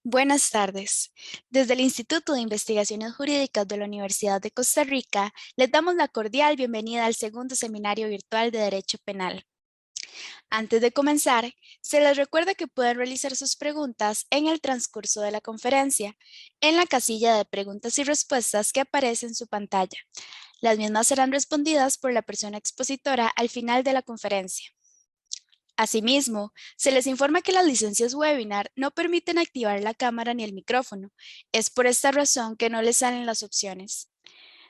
Buenas tardes. Desde el Instituto de Investigaciones Jurídicas de la Universidad de Costa Rica, les damos la cordial bienvenida al segundo seminario virtual de Derecho Penal. Antes de comenzar, se les recuerda que pueden realizar sus preguntas en el transcurso de la conferencia, en la casilla de preguntas y respuestas que aparece en su pantalla. Las mismas serán respondidas por la persona expositora al final de la conferencia. Asimismo, se les informa que las licencias webinar no permiten activar la cámara ni el micrófono. Es por esta razón que no les salen las opciones.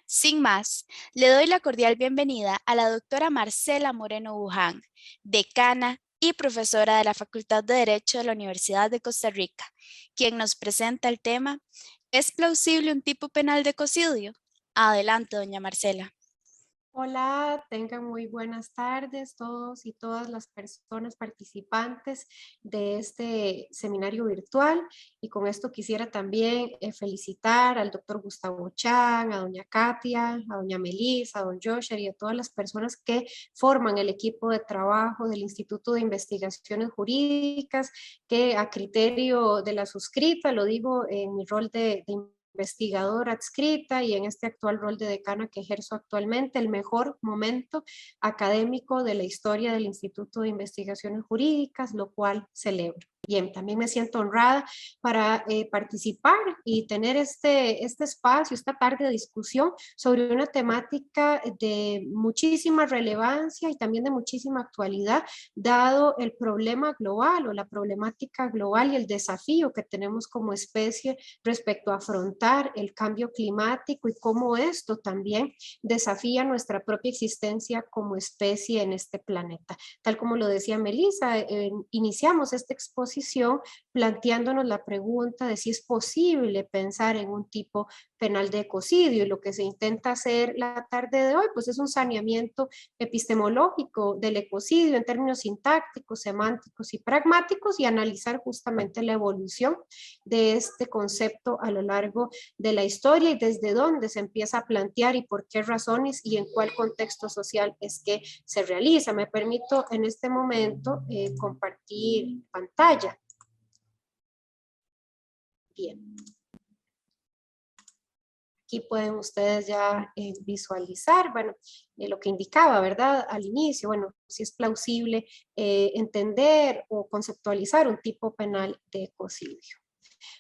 Sin más, le doy la cordial bienvenida a la doctora Marcela Moreno Buján, decana y profesora de la Facultad de Derecho de la Universidad de Costa Rica, quien nos presenta el tema ¿Es plausible un tipo penal de ecocidio? Adelante, doña Marcela. Hola, tengan muy buenas tardes todos y todas las personas participantes de este seminario virtual. Y con esto quisiera también felicitar al doctor Gustavo Chan, a doña Katia, a doña Melissa, a don Joshua y a todas las personas que forman el equipo de trabajo del Instituto de Investigaciones Jurídicas, que a criterio de la suscrita, lo digo en mi rol de investigadora adscrita y en este actual rol de decana que ejerzo actualmente, el mejor momento académico de la historia del Instituto de Investigaciones Jurídicas, lo cual celebro. Bien, también me siento honrada para participar y tener este espacio, esta tarde de discusión sobre una temática de muchísima relevancia y también de muchísima actualidad, dado el problema global o la problemática global y el desafío que tenemos como especie respecto a afrontar el cambio climático y cómo esto también desafía nuestra propia existencia como especie en este planeta. Tal como lo decía Melissa, iniciamos esta exposición planteándonos la pregunta de si es posible pensar en un tipo penal de ecocidio, y lo que se intenta hacer la tarde de hoy pues es un saneamiento epistemológico del ecocidio en términos sintácticos, semánticos y pragmáticos, y analizar justamente la evolución de este concepto a lo largo de la historia y desde dónde se empieza a plantear y por qué razones y en cuál contexto social es que se realiza. Me permito en este momento compartir pantalla. Bien. Aquí pueden ustedes ya visualizar, bueno, lo que indicaba, ¿verdad? Al inicio, bueno, si es plausible entender o conceptualizar un tipo penal de ecocidio.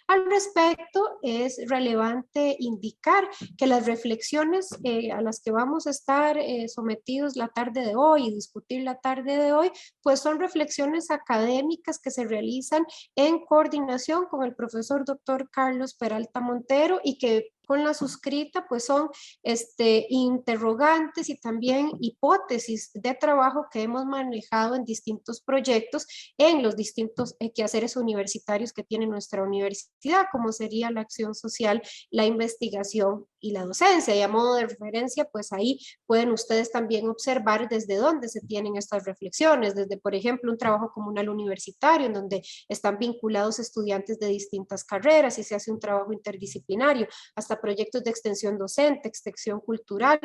Al respecto, es relevante indicar que las reflexiones a las que vamos a estar sometidos la tarde de hoy y discutir la tarde de hoy, pues son reflexiones académicas que se realizan en coordinación con el profesor doctor Carlos Peralta Montero y que con la suscrita pues son interrogantes y también hipótesis de trabajo que hemos manejado en distintos proyectos en los distintos quehaceres universitarios que tiene nuestra universidad, como sería la acción social, la investigación y la docencia. Y a modo de referencia, pues ahí pueden ustedes también observar desde dónde se tienen estas reflexiones, desde, por ejemplo, un trabajo comunal universitario en donde están vinculados estudiantes de distintas carreras y se hace un trabajo interdisciplinario, hasta proyectos de extensión docente, extensión cultural,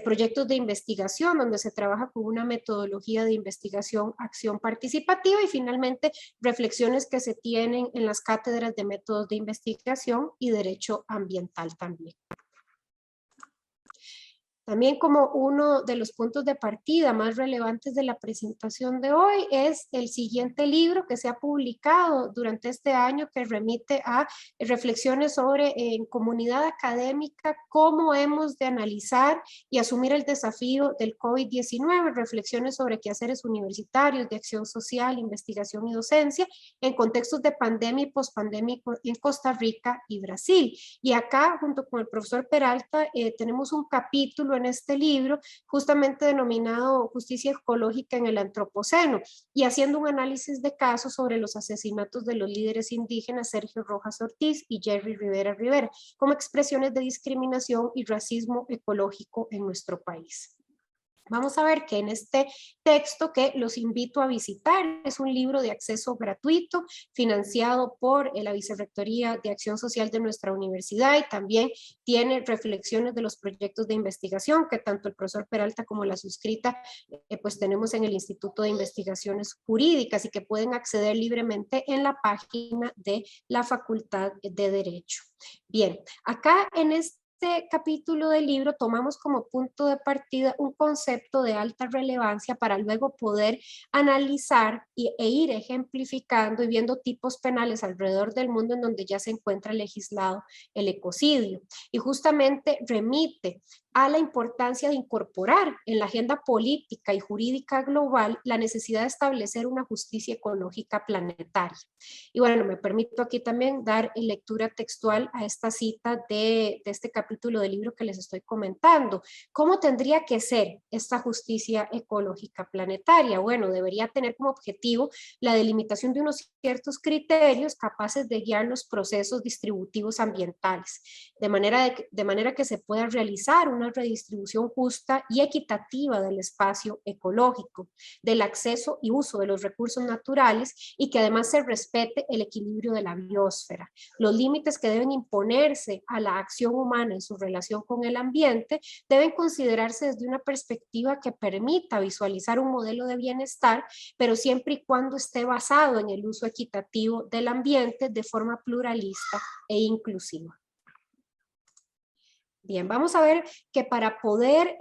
proyectos de investigación donde se trabaja con una metodología de investigación, acción participativa y finalmente reflexiones que se tienen en las cátedras de métodos de investigación y derecho ambiental también. También como uno de los puntos de partida más relevantes de la presentación de hoy es el siguiente libro que se ha publicado durante este año que remite a reflexiones sobre en comunidad académica cómo hemos de analizar y asumir el desafío del COVID-19, reflexiones sobre quehaceres universitarios, de acción social, investigación y docencia en contextos de pandemia y pospandémico en Costa Rica y Brasil. Y acá, junto con el profesor Peralta, tenemos un capítulo en este libro justamente denominado Justicia Ecológica en el Antropoceno y haciendo un análisis de casos sobre los asesinatos de los líderes indígenas Sergio Rojas Ortiz y Jerry Rivera Rivera como expresiones de discriminación y racismo ecológico en nuestro país. Vamos a ver que en este texto, que los invito a visitar, es un libro de acceso gratuito financiado por la Vicerrectoría de Acción Social de nuestra universidad, y también tiene reflexiones de los proyectos de investigación que tanto el profesor Peralta como la suscrita pues tenemos en el Instituto de Investigaciones Jurídicas, y que pueden acceder libremente en la página de la Facultad de Derecho. Bien, acá en este capítulo del libro tomamos como punto de partida un concepto de alta relevancia para luego poder analizar e ir ejemplificando y viendo tipos penales alrededor del mundo en donde ya se encuentra legislado el ecocidio. Y justamente remite a la importancia de incorporar en la agenda política y jurídica global la necesidad de establecer una justicia ecológica planetaria. Y bueno, me permito aquí también dar lectura textual a esta cita de este capítulo del libro que les estoy comentando. ¿Cómo tendría que ser esta justicia ecológica planetaria? Bueno, debería tener como objetivo la delimitación de unos ciertos criterios capaces de guiar los procesos distributivos ambientales, de manera que se pueda realizar una redistribución justa y equitativa del espacio ecológico, del acceso y uso de los recursos naturales, y que además se respete el equilibrio de la biosfera. Los límites que deben imponerse a la acción humana en su relación con el ambiente deben considerarse desde una perspectiva que permita visualizar un modelo de bienestar, pero siempre y cuando esté basado en el uso equitativo del ambiente de forma pluralista e inclusiva. Bien, vamos a ver que para poder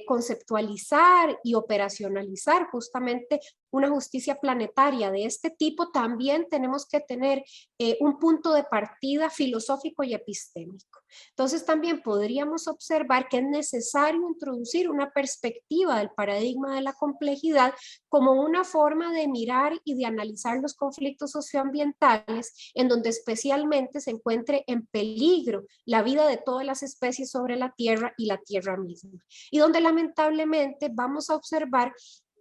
conceptualizar y operacionalizar justamente una justicia planetaria de este tipo, también tenemos que tener un punto de partida filosófico y epistémico. Entonces también podríamos observar que es necesario introducir una perspectiva del paradigma de la complejidad como una forma de mirar y de analizar los conflictos socioambientales, en donde especialmente se encuentre en peligro la vida de todas las especies sobre la Tierra y la Tierra misma, y donde lamentablemente vamos a observar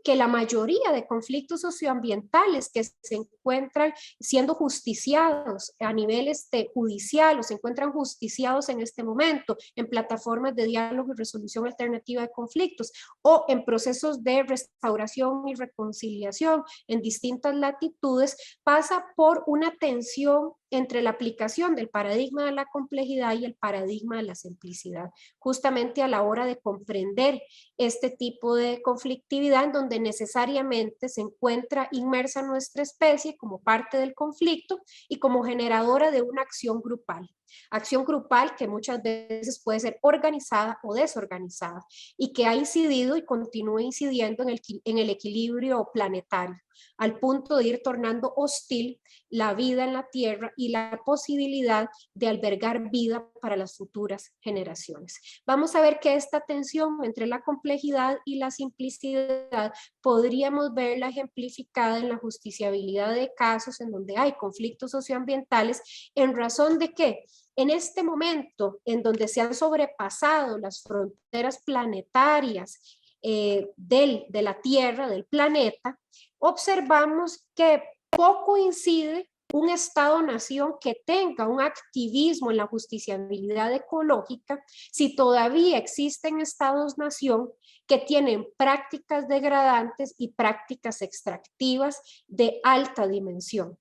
que la mayoría de conflictos socioambientales que se encuentran siendo justiciados a nivel judicial, o se encuentran justiciados en este momento en plataformas de diálogo y resolución alternativa de conflictos, o en procesos de restauración y reconciliación en distintas latitudes, pasa por una tensión entre la aplicación del paradigma de la complejidad y el paradigma de la simplicidad, justamente a la hora de comprender este tipo de conflictividad, en donde necesariamente se encuentra inmersa nuestra especie como parte del conflicto y como generadora de una acción grupal. Acción grupal que muchas veces puede ser organizada o desorganizada, y que ha incidido y continúa incidiendo en el equilibrio planetario, al punto de ir tornando hostil la vida en la Tierra y la posibilidad de albergar vida para las futuras generaciones. Vamos a ver que esta tensión entre la complejidad y la simplicidad podríamos verla ejemplificada en la justiciabilidad de casos en donde hay conflictos socioambientales, en razón de que en este momento en donde se han sobrepasado las fronteras planetarias de la Tierra, del planeta, observamos que poco incide un Estado-nación que tenga un activismo en la justiciabilidad ecológica, si todavía existen Estados-nación que tienen prácticas degradantes y prácticas extractivas de alta dimensión.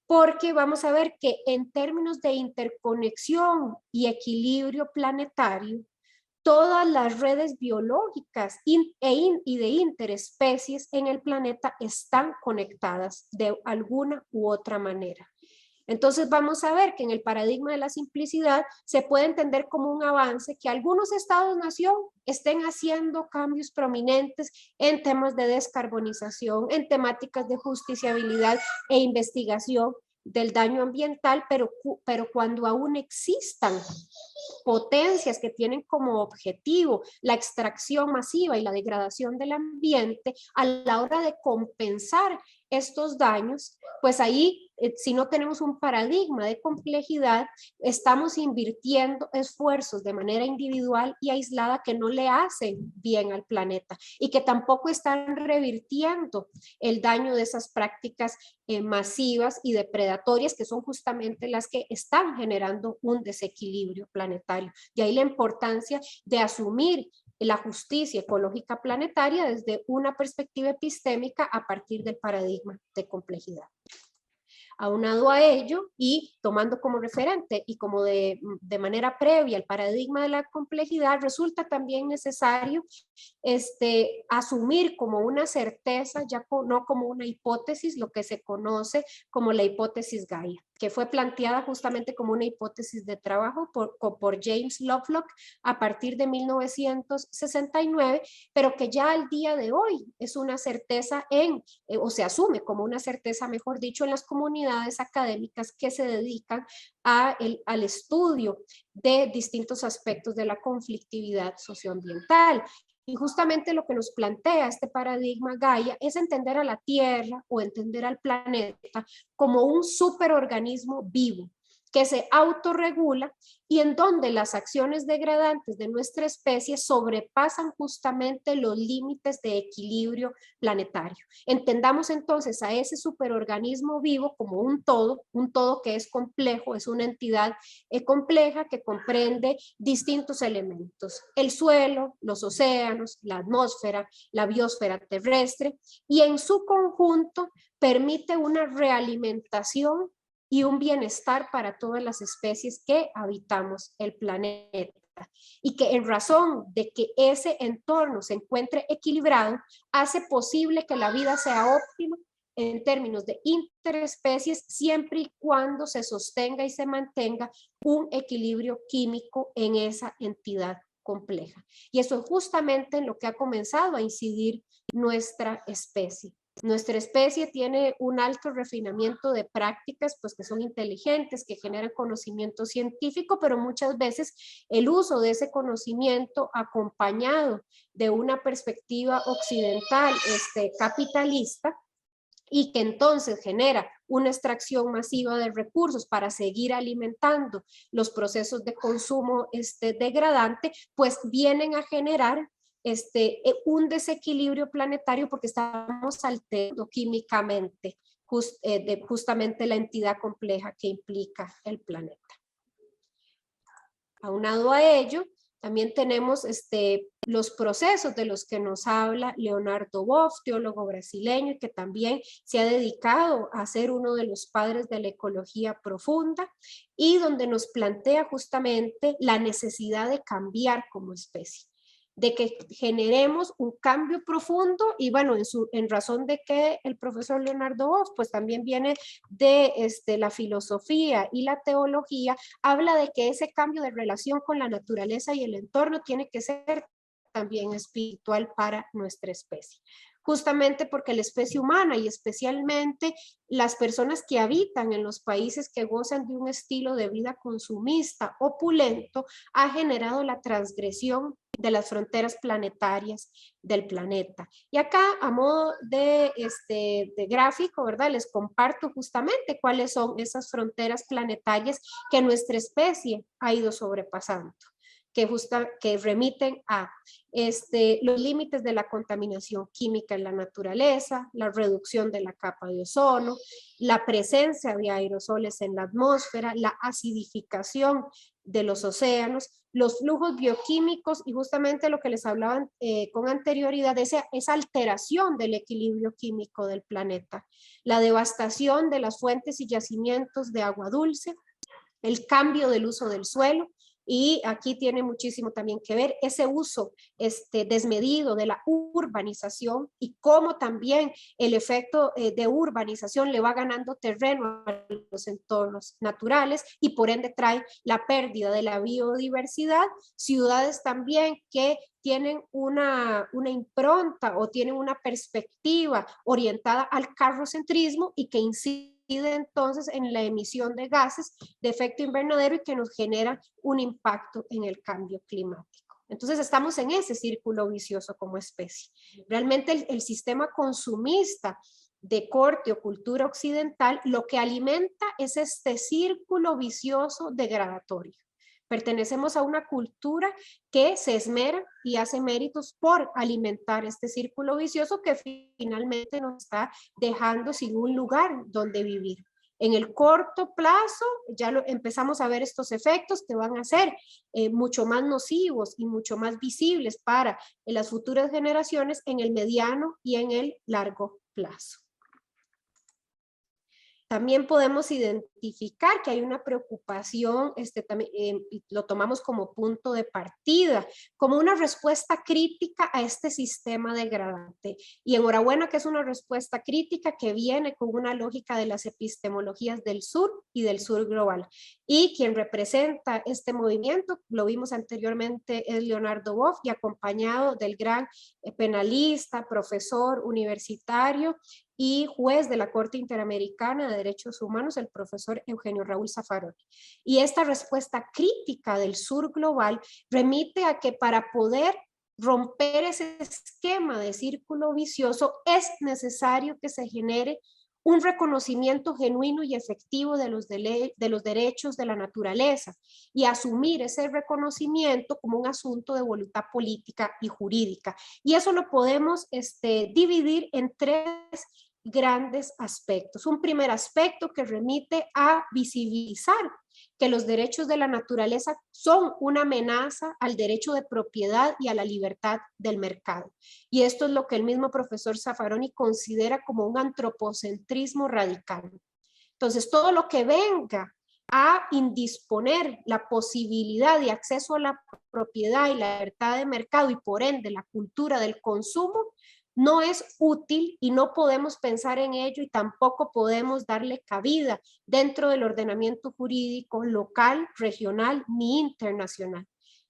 Porque vamos a ver que en términos de interconexión y equilibrio planetario, todas las redes biológicas y de interespecies en el planeta están conectadas de alguna u otra manera. Entonces vamos a ver que en el paradigma de la simplicidad se puede entender como un avance que algunos estados-nación estén haciendo cambios prominentes en temas de descarbonización, en temáticas de justiciabilidad e investigación del daño ambiental, pero cuando aún existan potencias que tienen como objetivo la extracción masiva y la degradación del ambiente, a la hora de compensar estos daños, pues ahí, si no tenemos un paradigma de complejidad, estamos invirtiendo esfuerzos de manera individual y aislada que no le hacen bien al planeta, y que tampoco están revirtiendo el daño de esas prácticas masivas y depredatorias, que son justamente las que están generando un desequilibrio planetario. De ahí la importancia de asumir la justicia ecológica planetaria desde una perspectiva epistémica a partir del paradigma de complejidad. Aunado a ello y tomando como referente y como de manera previa el paradigma de la complejidad, resulta también necesario asumir como una certeza, ya no como una hipótesis, lo que se conoce como la hipótesis Gaia, que fue planteada justamente como una hipótesis de trabajo por James Lovelock a partir de 1969, pero que ya al día de hoy es una certeza o se asume como una certeza, mejor dicho, en las comunidades académicas que se dedican al estudio de distintos aspectos de la conflictividad socioambiental. Y justamente lo que nos plantea este paradigma Gaia es entender a la Tierra o entender al planeta como un superorganismo vivo que se autorregula y en donde las acciones degradantes de nuestra especie sobrepasan justamente los límites de equilibrio planetario. Entendamos entonces a ese superorganismo vivo como un todo que es complejo, es una entidad compleja que comprende distintos elementos: el suelo, los océanos, la atmósfera, la biosfera terrestre, y en su conjunto permite una realimentación y un bienestar para todas las especies que habitamos el planeta. Y que en razón de que ese entorno se encuentre equilibrado, hace posible que la vida sea óptima en términos de interespecies, siempre y cuando se sostenga y se mantenga un equilibrio químico en esa entidad compleja. Y eso es justamente en lo que ha comenzado a incidir nuestra especie. Nuestra especie tiene un alto refinamiento de prácticas, pues que son inteligentes, que generan conocimiento científico, pero muchas veces el uso de ese conocimiento acompañado de una perspectiva occidental capitalista, y que entonces genera una extracción masiva de recursos para seguir alimentando los procesos de consumo degradante, pues vienen a generar un desequilibrio planetario porque estamos alterando químicamente justamente la entidad compleja que implica el planeta. Aunado a ello, también tenemos los procesos de los que nos habla Leonardo Boff, teólogo brasileño, y que también se ha dedicado a ser uno de los padres de la ecología profunda, y donde nos plantea justamente la necesidad de cambiar como especie, de que generemos un cambio profundo. Y bueno, en razón de que el profesor Leonardo Boff pues también viene de la filosofía y la teología, habla de que ese cambio de relación con la naturaleza y el entorno tiene que ser también espiritual para nuestra especie. Justamente porque la especie humana y especialmente las personas que habitan en los países que gozan de un estilo de vida consumista, opulento, ha generado la transgresión de las fronteras planetarias del planeta. Y acá, a modo de gráfico, ¿verdad? Les comparto justamente cuáles son esas fronteras planetarias que nuestra especie ha ido sobrepasando, que remiten a los límites de la contaminación química en la naturaleza, la reducción de la capa de ozono, la presencia de aerosoles en la atmósfera, la acidificación de los océanos, los flujos bioquímicos y justamente lo que les hablaban con anterioridad, esa alteración del equilibrio químico del planeta, la devastación de las fuentes y yacimientos de agua dulce, el cambio del uso del suelo. Y aquí tiene muchísimo también que ver ese uso desmedido de la urbanización y cómo también el efecto de urbanización le va ganando terreno a los entornos naturales y por ende trae la pérdida de la biodiversidad. Ciudades también que tienen una impronta o tienen una perspectiva orientada al carrocentrismo y que incide entonces en la emisión de gases de efecto invernadero y que nos genera un impacto en el cambio climático. Entonces estamos en ese círculo vicioso como especie. Realmente el sistema consumista de corte o cultura occidental lo que alimenta es este círculo vicioso degradatorio. Pertenecemos a una cultura que se esmera y hace méritos por alimentar este círculo vicioso que finalmente nos está dejando sin un lugar donde vivir. En el corto plazo ya empezamos a ver estos efectos que van a ser mucho más nocivos y mucho más visibles para las futuras generaciones en el mediano y en el largo plazo. También podemos identificar que hay una preocupación, también, lo tomamos como punto de partida, como una respuesta crítica a este sistema degradante. Y enhorabuena que es una respuesta crítica que viene con una lógica de las epistemologías del sur y del sur global. Y quien representa este movimiento, lo vimos anteriormente, es Leonardo Boff, y acompañado del gran penalista, profesor universitario y juez de la Corte Interamericana de Derechos Humanos, el profesor Eugenio Raúl Zaffaroni. Y esta respuesta crítica del sur global remite a que para poder romper ese esquema de círculo vicioso es necesario que se genere un reconocimiento genuino y efectivo de los derechos de la naturaleza y asumir ese reconocimiento como un asunto de voluntad política y jurídica. Y eso lo podemos dividir en tres grandes aspectos. Un primer aspecto que remite a visibilizar que los derechos de la naturaleza son una amenaza al derecho de propiedad y a la libertad del mercado. Y esto es lo que el mismo profesor Zaffaroni considera como un antropocentrismo radical. Entonces, todo lo que venga a indisponer la posibilidad de acceso a la propiedad y la libertad de mercado y por ende la cultura del consumo no es útil y no podemos pensar en ello y tampoco podemos darle cabida dentro del ordenamiento jurídico local, regional ni internacional.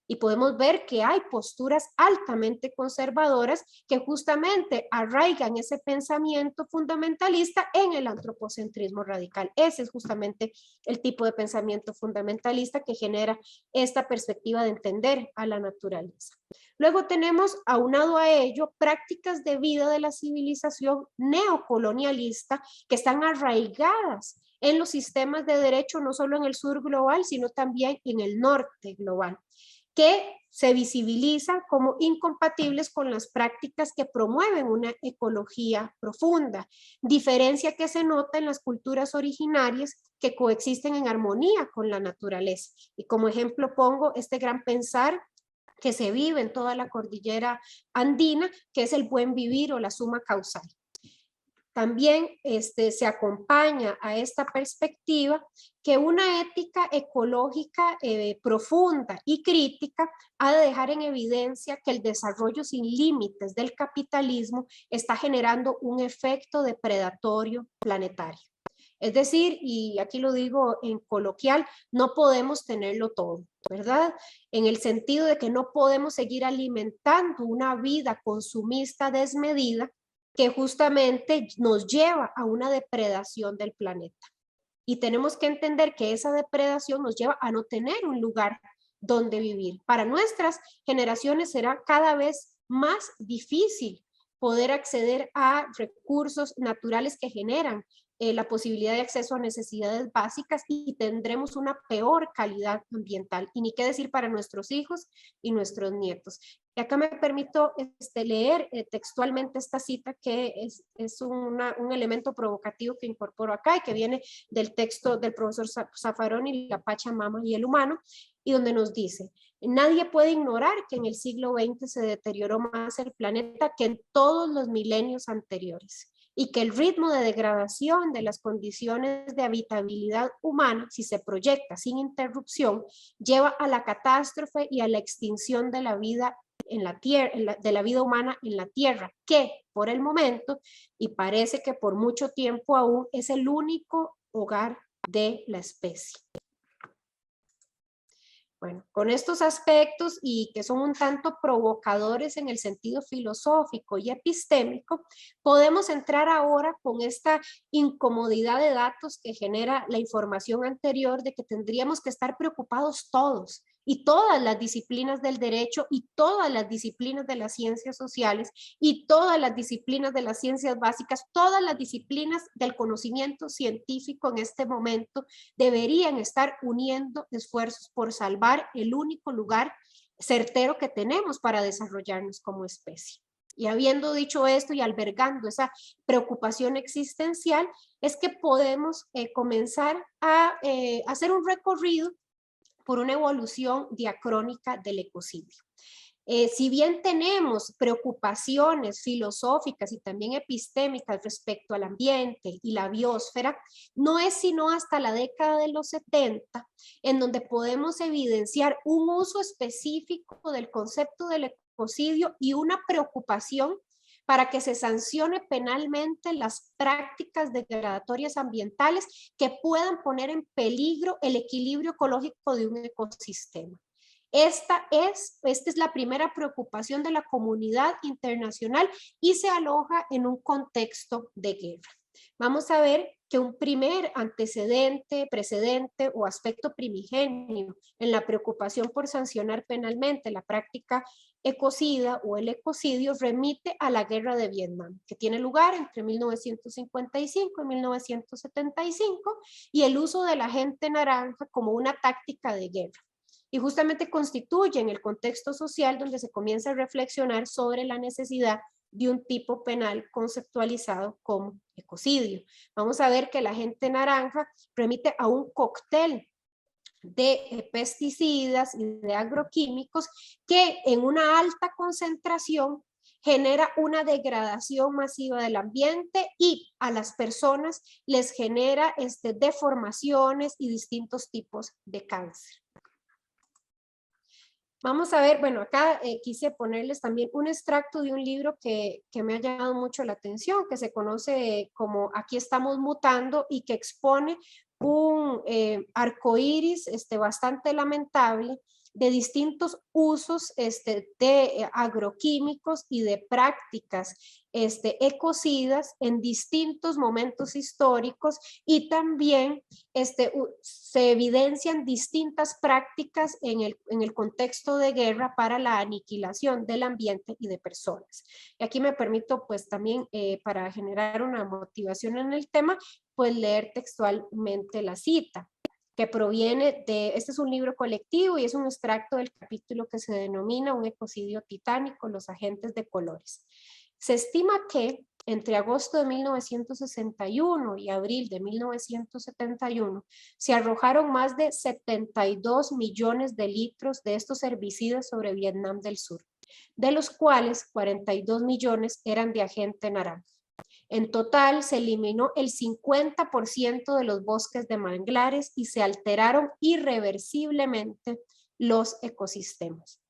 Y podemos ver que hay posturas altamente conservadoras que justamente arraigan ese pensamiento fundamentalista en el antropocentrismo radical. Ese es justamente el tipo de pensamiento fundamentalista que genera esta perspectiva de entender a la naturaleza. Luego tenemos, aunado a ello, prácticas de vida de la civilización neocolonialista que están arraigadas en los sistemas de derecho, no solo en el sur global, sino también en el norte global, que se visibilizan como incompatibles con las prácticas que promueven una ecología profunda, diferencia que se nota en las culturas originarias que coexisten en armonía con la naturaleza. Y como ejemplo pongo este gran pensar que se vive en toda la cordillera andina, que es el buen vivir o la suma causal. También se acompaña a esta perspectiva que una ética ecológica profunda y crítica ha de dejar en evidencia que el desarrollo sin límites del capitalismo está generando un efecto depredatorio planetario. Es decir, y aquí lo digo en coloquial, no podemos tenerlo todo, ¿verdad? En el sentido de que no podemos seguir alimentando una vida consumista desmedida que justamente nos lleva a una depredación del planeta. Y tenemos que entender que esa depredación nos lleva a no tener un lugar donde vivir. Para nuestras generaciones será cada vez más difícil poder acceder a recursos naturales que generan la posibilidad de acceso a necesidades básicas y tendremos una peor calidad ambiental. Y ni qué decir para nuestros hijos y nuestros nietos. Y acá me permito leer textualmente esta cita que es un elemento provocativo que incorporo acá y que viene del texto del profesor Zaffaroni, La Pachamama y el humano, y donde nos dice: nadie puede ignorar que en el siglo XX se deterioró más el planeta que en todos los milenios anteriores y que el ritmo de degradación de las condiciones de habitabilidad humana, si se proyecta sin interrupción, lleva a la catástrofe y a la extinción de la vida en la tierra, de la vida humana en la tierra, que por el momento, y parece que por mucho tiempo aún, es el único hogar de la especie. Bueno, con estos aspectos y que son un tanto provocadores en el sentido filosófico y epistémico, podemos entrar ahora con esta incomodidad de datos que genera la información anterior de que tendríamos que estar preocupados todos y todas las disciplinas del derecho y todas las disciplinas de las ciencias sociales y todas las disciplinas de las ciencias básicas, todas las disciplinas del conocimiento científico en este momento deberían estar uniendo esfuerzos por salvar el único lugar certero que tenemos para desarrollarnos como especie. Y habiendo dicho esto y albergando esa preocupación existencial, es que podemos comenzar a hacer un recorrido por una evolución diacrónica del ecocidio. Si bien tenemos preocupaciones filosóficas y también epistémicas respecto al ambiente y la biosfera, no es sino hasta la década de los 70 en donde podemos evidenciar un uso específico del concepto del ecocidio y una preocupación para que se sancione penalmente las prácticas degradatorias ambientales que puedan poner en peligro el equilibrio ecológico de un ecosistema. Esta es la primera preocupación de la comunidad internacional y se aloja en un contexto de guerra. Vamos a ver que un primer antecedente, precedente o aspecto primigenio en la preocupación por sancionar penalmente la práctica ecocida o el ecocidio remite a la guerra de Vietnam, que tiene lugar entre 1955 y 1975 y el uso de la gente naranja como una táctica de guerra. Y justamente constituyen el contexto social donde se comienza a reflexionar sobre la necesidad de un tipo penal conceptualizado como ecocidio. Vamos a ver que la gente naranja remite a un cóctel de pesticidas y de agroquímicos que en una alta concentración genera una degradación masiva del ambiente y a las personas les genera deformaciones y distintos tipos de cáncer. Vamos a ver, bueno, acá quise ponerles también un extracto de un libro que me ha llamado mucho la atención, que se conoce como Aquí estamos mutando y que expone un arcoíris bastante lamentable de distintos usos de agroquímicos y de prácticas ecocidas en distintos momentos históricos y también se evidencian distintas prácticas en el contexto de guerra para la aniquilación del ambiente y de personas. Y aquí me permito pues también para generar una motivación en el tema, pues leer textualmente la cita que proviene este es un libro colectivo y es un extracto del capítulo que se denomina Un ecocidio titánico, los agentes de colores. Se estima que entre agosto de 1961 y abril de 1971 se arrojaron más de 72 millones de litros de estos herbicidas sobre Vietnam del Sur, de los cuales 42 millones eran de agente naranja. En total, se eliminó el 50% de los bosques de manglares y se alteraron irreversiblemente los ecosistemas.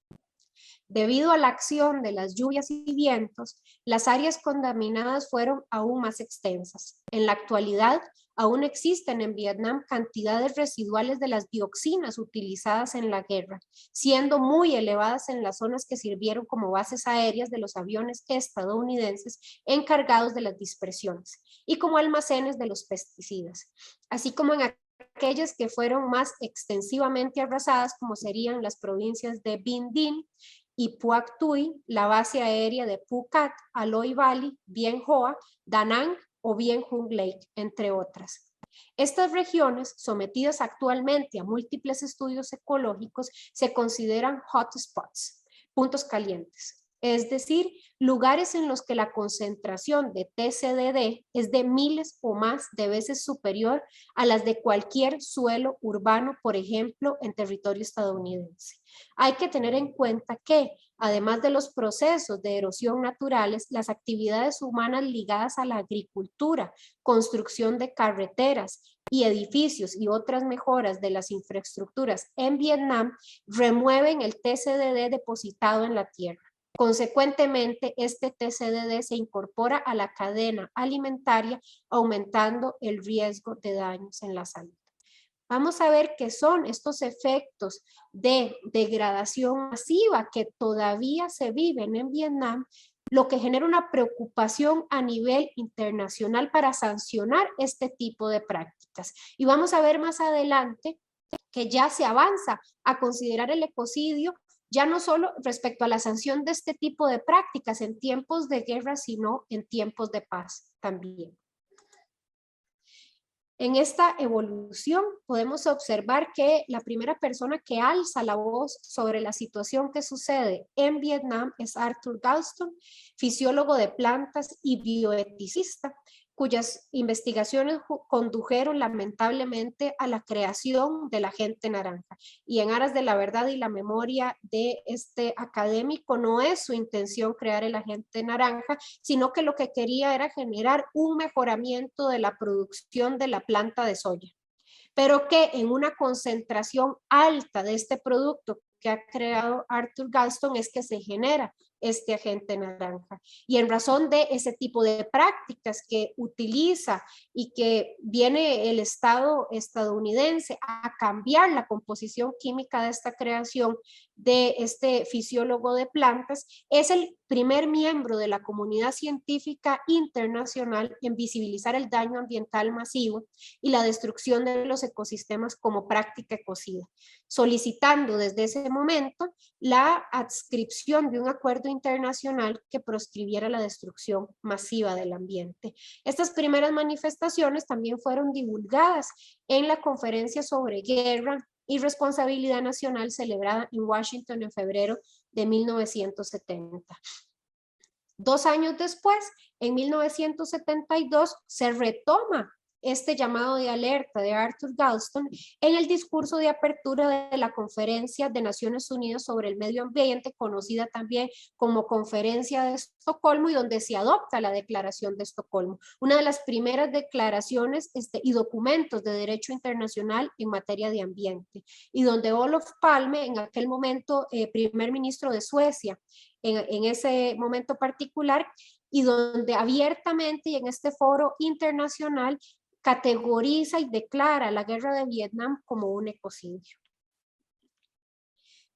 Debido a la acción de las lluvias y vientos, las áreas contaminadas fueron aún más extensas. En la actualidad, aún existen en Vietnam cantidades residuales de las dioxinas utilizadas en la guerra, siendo muy elevadas en las zonas que sirvieron como bases aéreas de los aviones estadounidenses encargados de las dispersiones y como almacenes de los pesticidas, así como en aquellas que fueron más extensivamente arrasadas, como serían las provincias de Binh Dinh y Puac Tuy, la base aérea de Phu Cat, Aloi Valley, Bien Hoa, Da Nang o Bien Hung Lake, entre otras. Estas regiones, sometidas actualmente a múltiples estudios ecológicos, se consideran hotspots, puntos calientes, es decir, lugares en los que la concentración de TCDD es de miles o más de veces superior a las de cualquier suelo urbano, por ejemplo, en territorio estadounidense. Hay que tener en cuenta que, además de los procesos de erosión naturales, las actividades humanas ligadas a la agricultura, construcción de carreteras y edificios y otras mejoras de las infraestructuras en Vietnam remueven el TCDD depositado en la tierra. Consecuentemente, este TCDD se incorpora a la cadena alimentaria, aumentando el riesgo de daños en la salud. Vamos a ver qué son estos efectos de degradación masiva que todavía se viven en Vietnam, lo que genera una preocupación a nivel internacional para sancionar este tipo de prácticas. Y vamos a ver más adelante que ya se avanza a considerar el ecocidio ya no solo respecto a la sanción de este tipo de prácticas en tiempos de guerra, sino en tiempos de paz también. En esta evolución podemos observar que la primera persona que alza la voz sobre la situación que sucede en Vietnam es Arthur Galston, fisiólogo de plantas y bioeticista, cuyas investigaciones condujeron lamentablemente a la creación de la agente naranja. Y en aras de la verdad y la memoria de este académico, no es su intención crear el agente naranja, sino que lo que quería era generar un mejoramiento de la producción de la planta de soya, pero que en una concentración alta de este producto que ha creado Arthur Galston es que se genera este agente naranja. Y en razón de ese tipo de prácticas que utiliza y que viene el Estado estadounidense a cambiar la composición química de esta creación de este fisiólogo de plantas, es el primer miembro de la comunidad científica internacional en visibilizar el daño ambiental masivo y la destrucción de los ecosistemas como práctica ecocida, solicitando desde ese momento la adscripción de un acuerdo internacional que proscribiera la destrucción masiva del ambiente. Estas primeras manifestaciones también fueron divulgadas en la conferencia sobre guerra y responsabilidad nacional celebrada en Washington en febrero de 1970. 2 años después, en 1972, se retoma este llamado de alerta de Arthur Galston en el discurso de apertura de la Conferencia de Naciones Unidas sobre el Medio Ambiente, conocida también como Conferencia de Estocolmo, y donde se adopta la Declaración de Estocolmo, una de las primeras declaraciones y documentos de derecho internacional en materia de ambiente, y donde Olof Palme, en aquel momento primer ministro de Suecia, en ese momento particular, y donde abiertamente y en este foro internacional categoriza y declara la guerra de Vietnam como un ecocidio.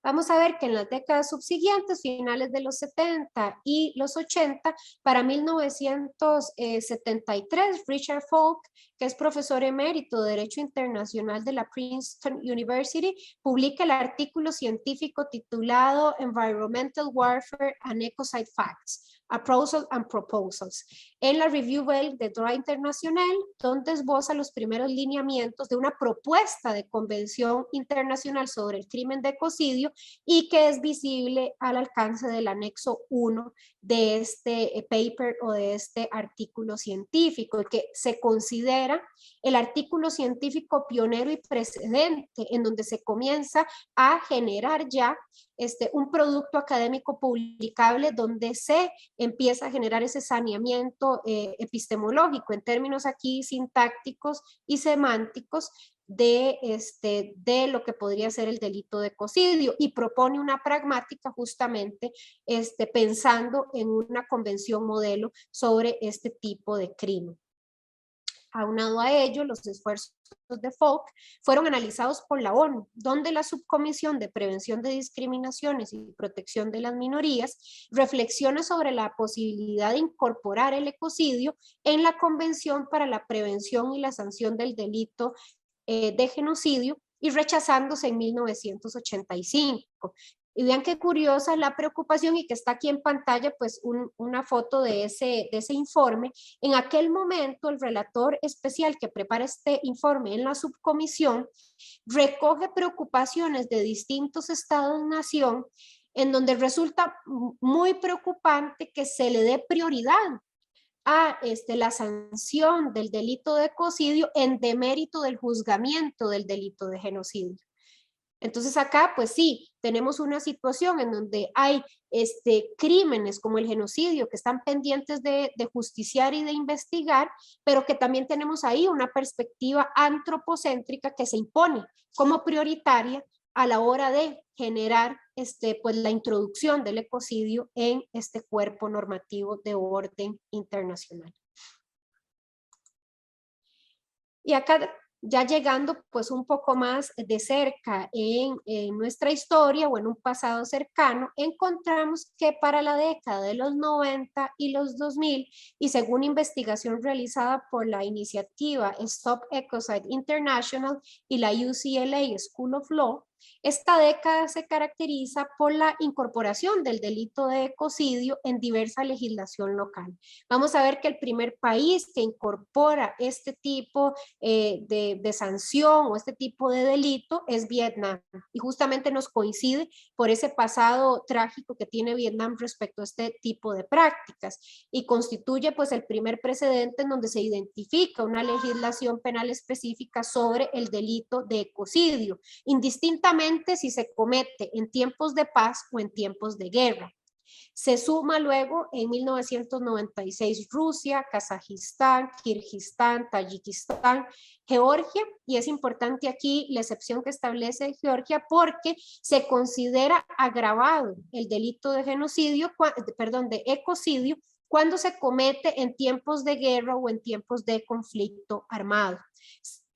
Vamos a ver que en las décadas subsiguientes, finales de los 70 y los 80, para 1973, Richard Falk, que es profesor emérito de Derecho Internacional de la Princeton University, publica el artículo científico titulado Environmental Warfare and Ecocide Facts, Appraisal and Proposals, en la Review Bell de Droit International, donde esboza los primeros lineamientos de una propuesta de convención internacional sobre el crimen de ecocidio y que es visible al alcance del anexo 1 de este paper o de este artículo científico, que se considera el artículo científico pionero y precedente en donde se comienza a generar ya un producto académico publicable donde se empieza a generar ese saneamiento epistemológico en términos aquí sintácticos y semánticos de lo que podría ser el delito de ecocidio, y propone una pragmática justamente pensando en una convención modelo sobre este tipo de crimen. Aunado a ello, los esfuerzos de Falk fueron analizados por la ONU, donde la Subcomisión de Prevención de Discriminaciones y Protección de las Minorías reflexiona sobre la posibilidad de incorporar el ecocidio en la Convención para la Prevención y la Sanción del Delito de Genocidio, y rechazándose en 1985. Y vean qué curiosa la preocupación, y que está aquí en pantalla pues una foto de ese informe. En aquel momento el relator especial que prepara este informe en la subcomisión recoge preocupaciones de distintos estados-nación en donde resulta muy preocupante que se le dé prioridad a la sanción del delito de ecocidio en demérito del juzgamiento del delito de genocidio. Entonces acá, pues sí, tenemos una situación en donde hay crímenes como el genocidio que están pendientes de justiciar y de investigar, pero que también tenemos ahí una perspectiva antropocéntrica que se impone como prioritaria a la hora de generar pues la introducción del ecocidio en este cuerpo normativo de orden internacional. Y acá, ya llegando pues un poco más de cerca en nuestra historia o en un pasado cercano, encontramos que para la década de los 90 y los 2000, y según investigación realizada por la iniciativa Stop Ecocide International y la UCLA School of Law, Esta década se caracteriza por la incorporación del delito de ecocidio en diversa legislación local. Vamos a ver que el primer país que incorpora este tipo de sanción o este tipo de delito es Vietnam, y justamente nos coincide por ese pasado trágico que tiene Vietnam respecto a este tipo de prácticas, y constituye pues el primer precedente en donde se identifica una legislación penal específica sobre el delito de ecocidio, indistintamente si se comete en tiempos de paz o en tiempos de guerra. Se suma luego en 1996 Rusia, Kazajistán, Kirguistán, Tayikistán, Georgia, y es importante aquí la excepción que establece Georgia porque se considera agravado el delito de genocidio, perdón, de ecocidio, cuando se comete en tiempos de guerra o en tiempos de conflicto armado.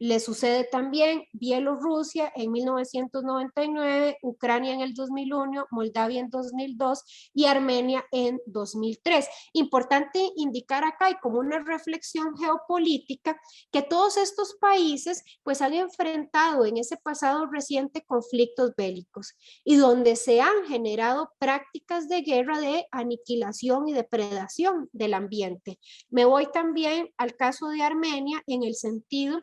Le sucede también Bielorrusia en 1999, Ucrania en el 2001, Moldavia en 2002 y Armenia en 2003. Importante indicar acá y como una reflexión geopolítica que todos estos países pues han enfrentado en ese pasado reciente conflictos bélicos y donde se han generado prácticas de guerra de aniquilación y depredación del ambiente. Me voy también al caso de Armenia en el sentido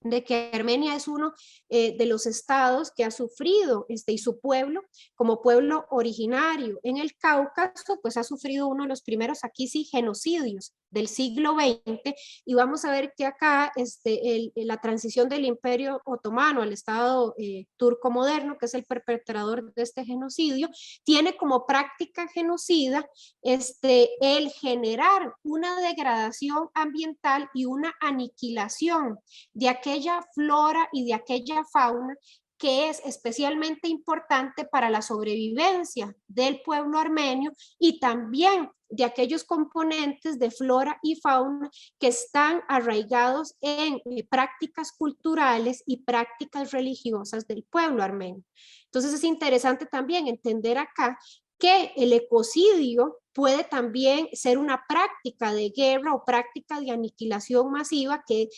de que Armenia es uno de los estados que ha sufrido, y su pueblo, como pueblo originario en el Cáucaso, pues ha sufrido uno de los primeros, aquí sí, genocidios del siglo XX, y vamos a ver que acá la transición del Imperio Otomano al Estado turco moderno, que es el perpetrador de este genocidio, tiene como práctica genocida el generar una degradación ambiental y una aniquilación de aquella flora y de aquella fauna que es especialmente importante para la sobrevivencia del pueblo armenio y también de aquellos componentes de flora y fauna que están arraigados en prácticas culturales y prácticas religiosas del pueblo armenio. Entonces es interesante también entender acá que el ecocidio puede también ser una práctica de guerra o práctica de aniquilación masiva que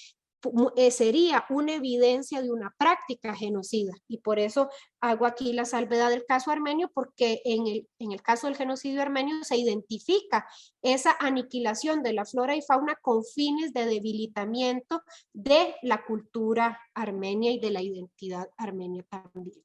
sería una evidencia de una práctica genocida, y por eso hago aquí la salvedad del caso armenio, porque en el caso del genocidio armenio se identifica esa aniquilación de la flora y fauna con fines de debilitamiento de la cultura armenia y de la identidad armenia también.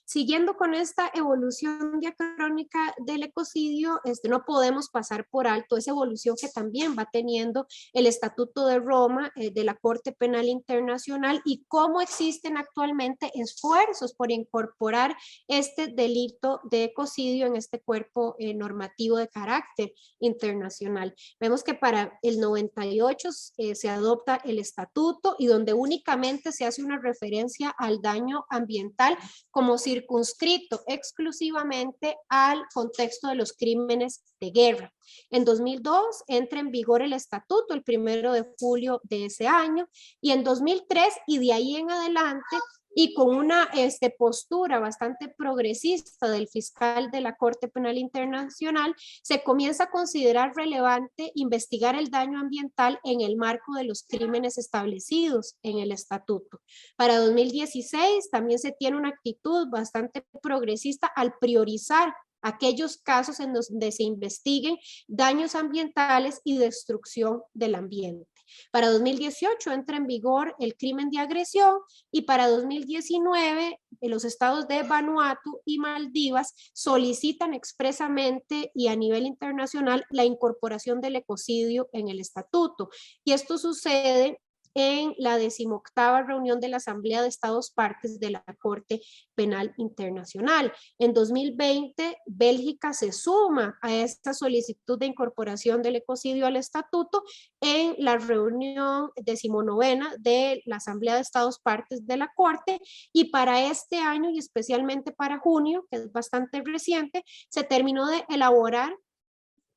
Siguiendo con esta evolución diacrónica del ecocidio, no podemos pasar por alto esa evolución que también va teniendo el Estatuto de Roma de la Corte Penal Internacional y cómo existen actualmente esfuerzos por incorporar este delito de ecocidio en este cuerpo normativo de carácter internacional. Vemos que para el 98 se adopta el estatuto y donde únicamente se hace una referencia al daño ambiental como circunscrito exclusivamente al contexto de los crímenes de guerra. En 2002 entra en vigor el estatuto el 1 de julio de ese año, y en 2003 y de ahí en adelante, y con una postura bastante progresista del fiscal de la Corte Penal Internacional, se comienza a considerar relevante investigar el daño ambiental en el marco de los crímenes establecidos en el estatuto. Para 2016 también se tiene una actitud bastante progresista al priorizar aquellos casos en donde se investiguen daños ambientales y destrucción del ambiente. Para 2018 entra en vigor el crimen de agresión, y para 2019 los estados de Vanuatu y Maldivas solicitan expresamente y a nivel internacional la incorporación del ecocidio en el estatuto. Y esto sucede en la 18ª reunión de la Asamblea de Estados Partes de la Corte Penal Internacional. En 2020, Bélgica se suma a esta solicitud de incorporación del ecocidio al estatuto en la reunión 19ª de la Asamblea de Estados Partes de la Corte, y para este año y especialmente para junio, que es bastante reciente, se terminó de elaborar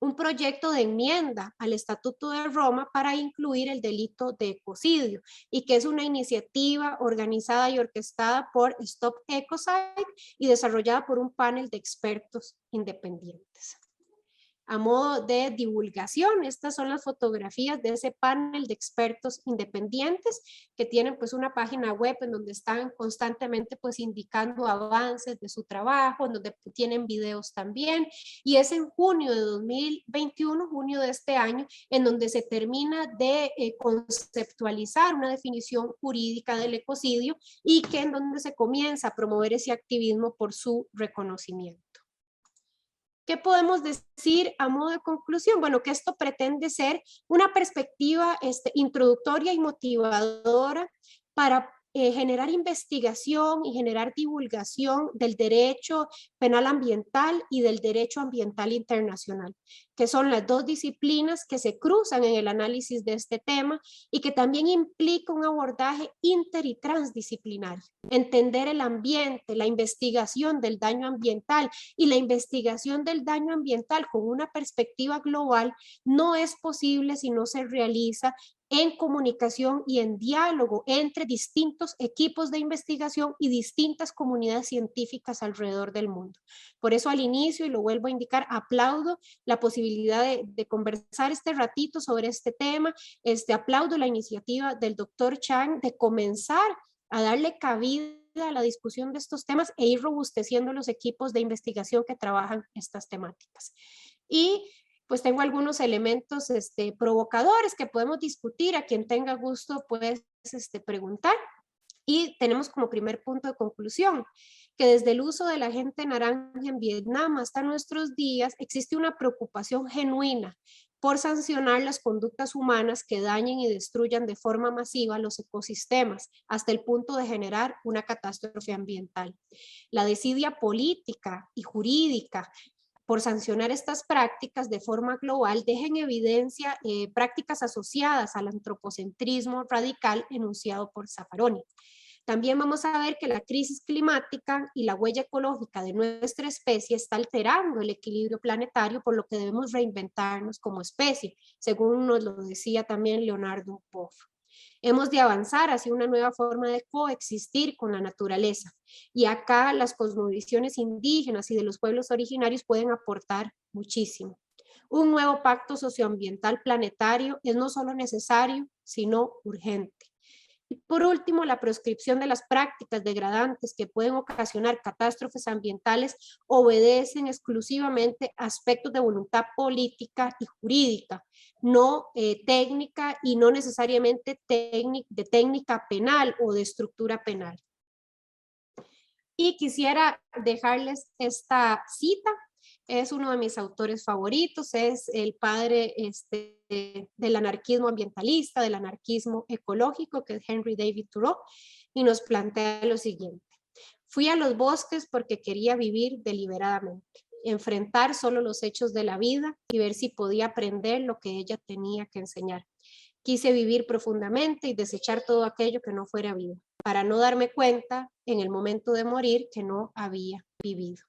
un proyecto de enmienda al Estatuto de Roma para incluir el delito de ecocidio, y que es una iniciativa organizada y orquestada por Stop Ecocide y desarrollada por un panel de expertos independientes. A modo de divulgación, estas son las fotografías de ese panel de expertos independientes que tienen pues una página web en donde están constantemente pues indicando avances de su trabajo, en donde tienen videos también, y es en junio de 2021, junio de este año, en donde se termina de conceptualizar una definición jurídica del ecocidio y que en donde se comienza a promover ese activismo por su reconocimiento. ¿Qué podemos decir a modo de conclusión? Bueno, que esto pretende ser una perspectiva introductoria y motivadora para generar investigación y generar divulgación del derecho penal ambiental y del derecho ambiental internacional, que son las dos disciplinas que se cruzan en el análisis de este tema y que también implica un abordaje inter y transdisciplinario. Entender el ambiente, la investigación del daño ambiental y la investigación del daño ambiental con una perspectiva global no es posible si no se realiza en comunicación y en diálogo entre distintos equipos de investigación y distintas comunidades científicas alrededor del mundo. Por eso al inicio, y lo vuelvo a indicar, aplaudo la posibilidad de conversar este ratito sobre este tema, aplaudo la iniciativa del doctor Chang de comenzar a darle cabida a la discusión de estos temas e ir robusteciendo los equipos de investigación que trabajan estas temáticas. Y pues tengo algunos elementos provocadores que podemos discutir, a quien tenga gusto puedes preguntar. Y tenemos como primer punto de conclusión que desde el uso de la agente naranja en Vietnam hasta nuestros días existe una preocupación genuina por sancionar las conductas humanas que dañen y destruyan de forma masiva los ecosistemas hasta el punto de generar una catástrofe ambiental. La desidia política y jurídica por sancionar estas prácticas de forma global deja en evidencia prácticas asociadas al antropocentrismo radical enunciado por Zaffaroni. También vamos a ver que la crisis climática y la huella ecológica de nuestra especie está alterando el equilibrio planetario, por lo que debemos reinventarnos como especie, según nos lo decía también Leonardo Boff. Hemos de avanzar hacia una nueva forma de coexistir con la naturaleza. Y acá las cosmovisiones indígenas y de los pueblos originarios pueden aportar muchísimo. Un nuevo pacto socioambiental planetario es no solo necesario, sino urgente. Y por último, la proscripción de las prácticas degradantes que pueden ocasionar catástrofes ambientales obedecen exclusivamente a aspectos de voluntad política y jurídica, no técnica y no necesariamente de técnica penal o de estructura penal. Y quisiera dejarles esta cita. Es uno de mis autores favoritos, es el padre del anarquismo ambientalista, del anarquismo ecológico, que es Henry David Thoreau, y nos plantea lo siguiente. Fui a los bosques porque quería vivir deliberadamente, enfrentar solo los hechos de la vida y ver si podía aprender lo que ella tenía que enseñar. Quise vivir profundamente y desechar todo aquello que no fuera vida, para no darme cuenta en el momento de morir que no había vivido.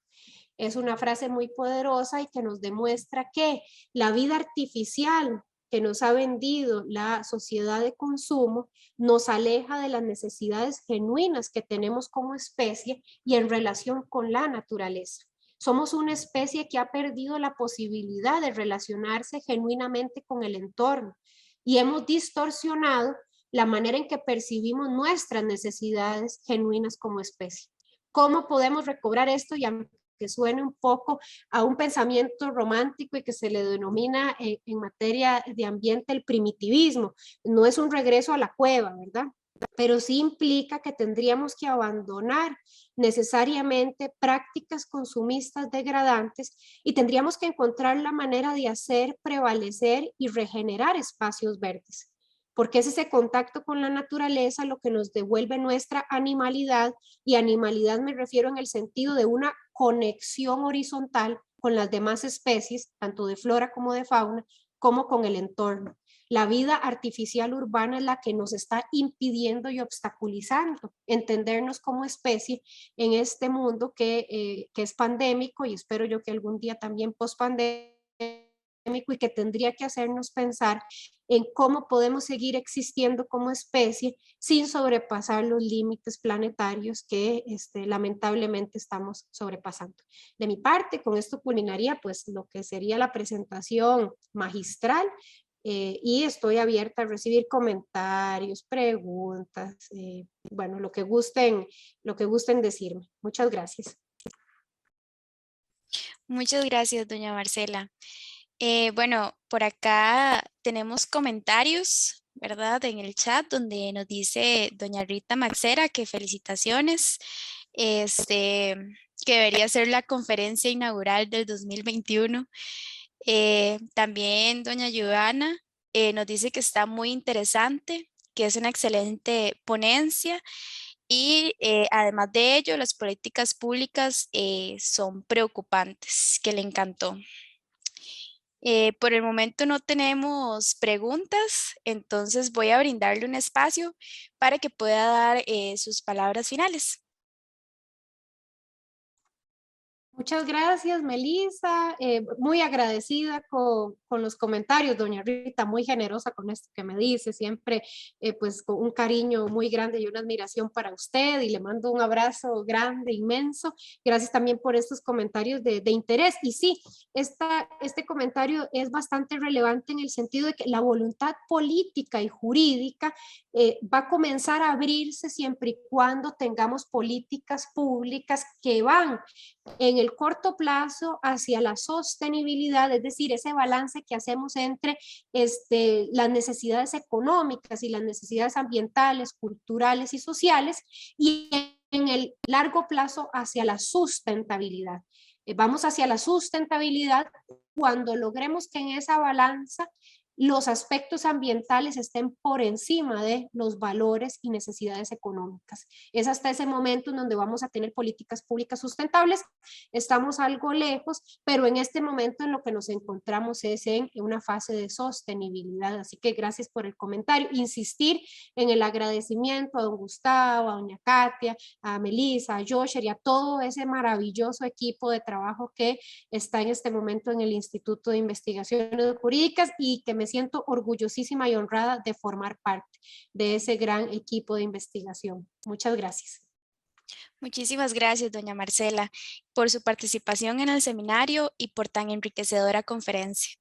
Es una frase muy poderosa y que nos demuestra que la vida artificial que nos ha vendido la sociedad de consumo nos aleja de las necesidades genuinas que tenemos como especie y en relación con la naturaleza. Somos una especie que ha perdido la posibilidad de relacionarse genuinamente con el entorno y hemos distorsionado la manera en que percibimos nuestras necesidades genuinas como especie. ¿Cómo podemos recobrar esto? Y que suene un poco a un pensamiento romántico y que se le denomina en materia de ambiente el primitivismo. No es un regreso a la cueva, ¿verdad? Pero sí implica que tendríamos que abandonar necesariamente prácticas consumistas degradantes y tendríamos que encontrar la manera de hacer prevalecer y regenerar espacios verdes, porque es ese contacto con la naturaleza lo que nos devuelve nuestra animalidad, y animalidad me refiero en el sentido de una conexión horizontal con las demás especies, tanto de flora como de fauna, como con el entorno. La vida artificial urbana es la que nos está impidiendo y obstaculizando entendernos como especie en este mundo que es pandémico y espero yo que algún día también post-pandémico y que tendría que hacernos pensar en cómo podemos seguir existiendo como especie sin sobrepasar los límites planetarios que lamentablemente estamos sobrepasando. De mi parte, con esto culminaría pues lo que sería la presentación magistral y estoy abierta a recibir comentarios, preguntas, bueno, lo que gusten decirme. Muchas gracias. Muchas gracias, doña Marcela. Bueno, por acá tenemos comentarios, ¿verdad? En el chat donde nos dice doña Rita Maxera que felicitaciones, este, que debería ser la conferencia inaugural del 2021. También doña Giovanna nos dice que está muy interesante, que es una excelente ponencia y además de ello, las políticas públicas son preocupantes, que le encantó. Por el momento no tenemos preguntas, entonces voy a brindarle un espacio para que pueda dar sus palabras finales. Muchas gracias, Melissa. Muy agradecida con los comentarios, doña Rita, muy generosa con esto que me dice, siempre pues con un cariño muy grande y una admiración para usted y le mando un abrazo grande, inmenso. Gracias también por estos comentarios de interés. Y sí, este comentario es bastante relevante en el sentido de que la voluntad política y jurídica va a comenzar a abrirse siempre y cuando tengamos políticas públicas que van en el corto plazo hacia la sostenibilidad, es decir, ese balance que hacemos entre las necesidades económicas y las necesidades ambientales, culturales y sociales, y en el largo plazo hacia la sustentabilidad. Vamos hacia la sustentabilidad cuando logremos que en esa balanza los aspectos ambientales estén por encima de los valores y necesidades económicas. Es hasta ese momento en donde vamos a tener políticas públicas sustentables. Estamos algo lejos, pero en este momento en lo que nos encontramos es en una fase de sostenibilidad. Así que gracias por el comentario. Insistir en el agradecimiento a don Gustavo, a doña Katia, a Melissa, a Josher y a todo ese maravilloso equipo de trabajo que está en este momento en el Instituto de Investigaciones Jurídicas y que me siento orgullosísima y honrada de formar parte de ese gran equipo de investigación. Muchas gracias. Muchísimas gracias, doña Marcela, por su participación en el seminario y por tan enriquecedora conferencia.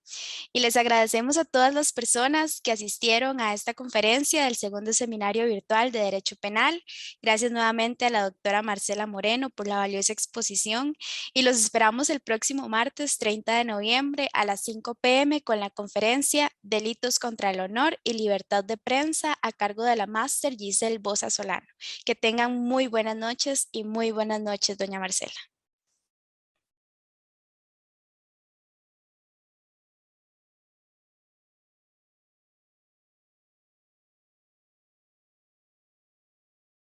Y les agradecemos a todas las personas que asistieron a esta conferencia del segundo seminario virtual de Derecho Penal. Gracias nuevamente a la doctora Marcela Moreno por la valiosa exposición y los esperamos el próximo martes 30 de noviembre a las 5 p.m. con la conferencia Delitos contra el Honor y Libertad de Prensa a cargo de la máster Giselle Bosa Solano. Que tengan muy buenas noches y muy buenas noches, doña Marcela.